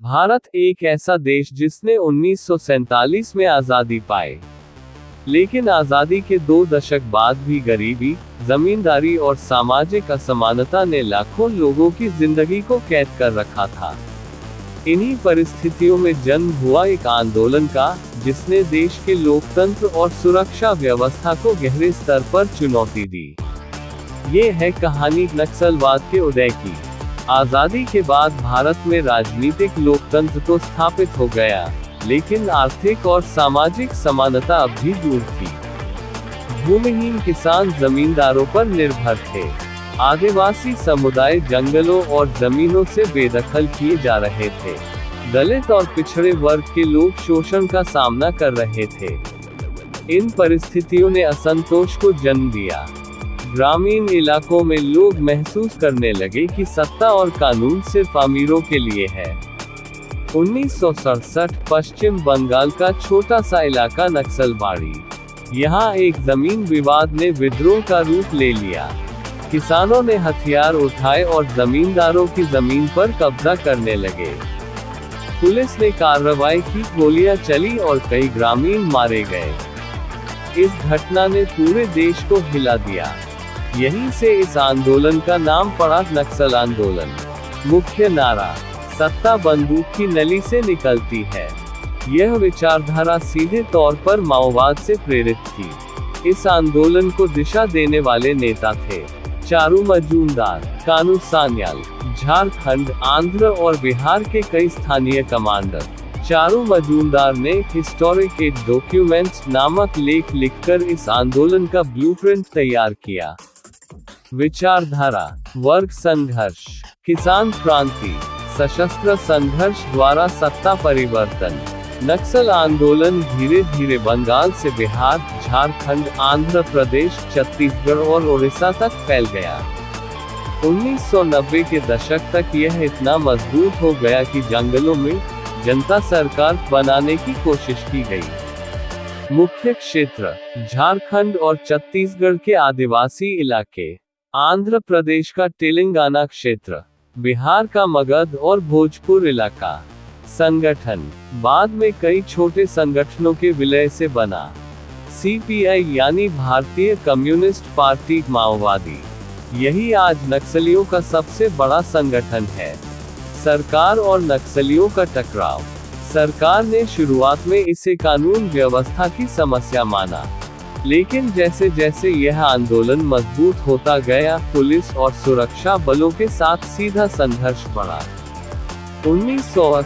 भारत एक ऐसा देश जिसने 1947 में आज़ादी पाई, लेकिन आज़ादी के 2 दशक बाद भी गरीबी, जमींदारी और सामाजिक असमानता ने लाखों लोगों की जिंदगी को कैद कर रखा था। इन्हीं परिस्थितियों में जन्म हुआ एक आंदोलन का, जिसने देश के लोकतंत्र और सुरक्षा व्यवस्था को गहरे स्तर पर चुनौती दी। ये है कहानी नक्सलवाद के उदय की। आज़ादी के बाद भारत में राजनीतिक लोकतंत्र तो स्थापित हो गया, लेकिन आर्थिक और सामाजिक समानता अब भी दूर थी। भूमिहीन किसान जमींदारों पर निर्भर थे। आदिवासी समुदाय जंगलों और जमीनों से बेदखल किए जा रहे थे। दलित और पिछड़े वर्ग के लोग शोषण का सामना कर रहे थे। इन परिस्थितियों ने असंतोष को जन्म दिया। ग्रामीण इलाकों में लोग महसूस करने लगे कि सत्ता और कानून सिर्फ अमीरों के लिए है। 1967 पश्चिम बंगाल का छोटा सा इलाका नक्सलबाड़ी। यहाँ एक जमीन विवाद ने विद्रोह का रूप ले लिया। किसानों ने हथियार उठाए और जमींदारों की जमीन पर कब्जा करने लगे। पुलिस ने कार्रवाई की, गोलियां चली और कई ग्रामीण मारे गए। इस घटना ने पूरे देश को हिला दिया। यहीं से इस आंदोलन का नाम पड़ा नक्सल आंदोलन। मुख्य नारा, सत्ता बंदूक की नली से निकलती है। यह विचारधारा सीधे तौर पर माओवाद से प्रेरित थी। इस आंदोलन को दिशा देने वाले नेता थे चारू मजूमदार, कानू सान्याल। झारखंड, आंध्र और बिहार के कई स्थानीय कमांडर। चारू मजूमदार ने हिस्टोरिक एड डॉक्यूमेंट्स नामक लेख लिखकर इस आंदोलन का ब्लूप्रिंट तैयार किया। विचारधारा, वर्ग संघर्ष, किसान क्रांति, सशस्त्र संघर्ष द्वारा सत्ता परिवर्तन। नक्सल आंदोलन धीरे धीरे बंगाल से बिहार, झारखंड, आंध्र प्रदेश, छत्तीसगढ़ और ओडिशा तक फैल गया। 1990 के दशक तक यह इतना मजबूत हो गया कि जंगलों में जनता सरकार बनाने की कोशिश की गई। मुख्य क्षेत्र, झारखंड और छत्तीसगढ़ के आदिवासी इलाके, आंध्र प्रदेश का तेलंगाना क्षेत्र, बिहार का मगध और भोजपुर इलाका। संगठन, बाद में कई छोटे संगठनों के विलय से बना। सीपीआई यानी भारतीय कम्युनिस्ट पार्टी माओवादी, यही आज नक्सलियों का सबसे बड़ा संगठन है। सरकार और नक्सलियों का टकराव। सरकार ने शुरुआत में इसे कानून व्यवस्था की समस्या माना, लेकिन जैसे जैसे यह आंदोलन मजबूत होता गया, पुलिस और सुरक्षा बलों के साथ सीधा संघर्ष बढ़ा। 1980